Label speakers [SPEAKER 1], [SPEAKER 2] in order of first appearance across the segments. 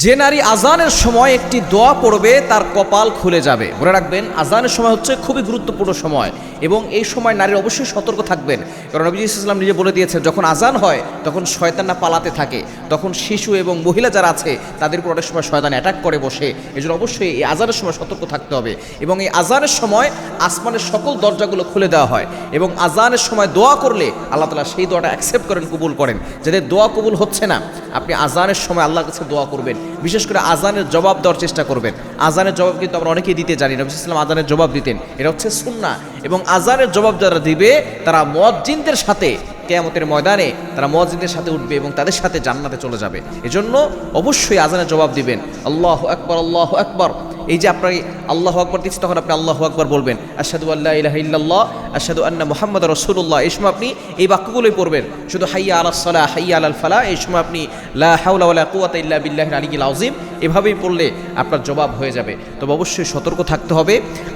[SPEAKER 1] যে নারী আজানের সময় একটি দোয়া পড়বে তার কপাল খুলে যাবে। মনে রাখবেন, আজানের সময় হচ্ছে খুবই গুরুত্বপূর্ণ সময় এবং এই সময় নারীর অবশ্যই সতর্ক থাকবেন। কারণ নবী সাল্লাল্লাহু নিজে বলে দিয়েছেন, যখন আজান হয় তখন শয়তানরা পালাতে থাকে, তখন শিশু এবং মহিলা যারা আছে তাদের উপর অনেক সময় শয়তান অ্যাটাক করে বসে। এজন্য অবশ্যই এই আজানের সময় সতর্ক থাকতে হবে এবং এই আজানের সময় আসমানের সকল দরজাগুলো খুলে দেওয়া হয় এবং আজানের সময় দোয়া করলে আল্লাহ তাআলা সেই দোয়াটা অ্যাকসেপ্ট করেন, কবুল করেন। যাদের দোয়া কবুল হচ্ছে না, আপনি আজানের সময় আল্লাহর কাছে দোয়া করবেন, বিশেষ করে আজানের জবাব দেওয়ার চেষ্টা করবেন। আজানের জবাব কিন্তু আমরা অনেকেই দিতে জানি না। নবী সাল্লাল্লাহু আলাইহি ওয়াসাল্লাম আজানের জবাব দিতেন, এটা হচ্ছে সুন্নাহ। এবং আজানের জবাব যারা দিবে তারা মুয়াজ্জিনদের সাথে কিয়ামতের ময়দানে তারা মুয়াজ্জিনদের সাথে উঠবে এবং তাদের সাথে জান্নাতে চলে যাবে। এজন্য অবশ্যই আজানের জবাব দিবেন। আল্লাহু আকবার, আল্লাহু আকবার। এই যে আপনাকে আল্লাহু আকবার দিচ্ছি, তখন আপনি আল্লাহু আকবার বলবেন, আশহাদু আল্লা ইলাহা ইল্লাল্লাহ, আশহাদু আন্না মুহাম্মাদুর রাসূলুল্লাহ। এই সময় আপনি এই বাক্যগুলোই পড়বেন। শুধু হাইয়া আলাস সালাহ, হাইয়া আলাল ফালাহ, এই সময় আপনি লা হাওলা ওয়ালা কুওয়াতা ইল্লা বিল্লাহিল আলিয়্যিল আযীম এভাবেই পড়লে আপনার জবাব হয়ে যাবে। তবে অবশ্যই সতর্ক থাকতে হবে।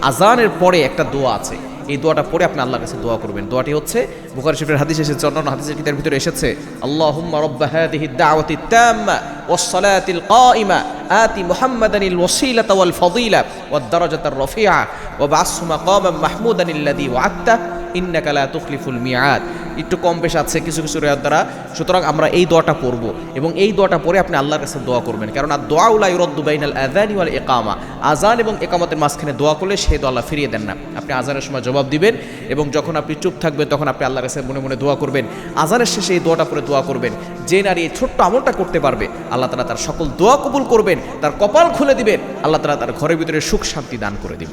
[SPEAKER 1] আজানের পরে একটা দোয়া আছে, এই দোয়াটা পড়ে আপনি আল্লাহর কাছে দোয়া করবেন। দোয়াটি হচ্ছে বুখারী শরীফের হাদিস এসেছে, অন্যান্য হাদিসের কিতাবের ভিতরে এসেছে, আল্লাহুম্মা রাব্বা হাযিহিদ দাওয়াতিত তাম্মা ওয়াস সালাতিল কাইমা আতি মুহাম্মাদানিল ওয়াসিলাতা ওয়াল ফাদিলা ওয়াদ দারাজাতার রাফিআ ওয়া বা'আসহু মাকামান মাহমুদানিল্লাযী ওয়া'আদতা ইন্নাকা লা তুখলিফুল মিআদ। একটু কম বেশ আছে কিছু কিছু রিওয়ায়াত দ্বারা। সুতরাং আমরা এই দোয়াটা পড়ব এবং এই দোয়াটা পড়ে আপনি আল্লাহর কাছে দোয়া করবেন। কারণ আর দোয়া লা ইউরাদ্দু বাইনাল আযানি ওয়াল ইকামা, আজান এবং ইকামতের মাঝখানে দোয়া করলে সেই দোয়া আল্লাহ ফিরিয়ে দেন না। আপনি আজানের সময় জবাব দিবেন এবং যখন আপনি চুপ থাকবেন তখন আপনি আল্লাহর কাছে মনে মনে দোয়া করবেন। আজানের শেষে এই দোয়াটা পড়ে দোয়া করবেন। যে নারী এই ছোট্ট আমলটা করতে পারবে, আল্লাহ তাআলা তার সকল দোয়া কবুল করবেন, তার কপাল খুলে দিবেন, আল্লাহ তাআলা তার ঘরের ভিতরে সুখ শান্তি দান করে দিবেন।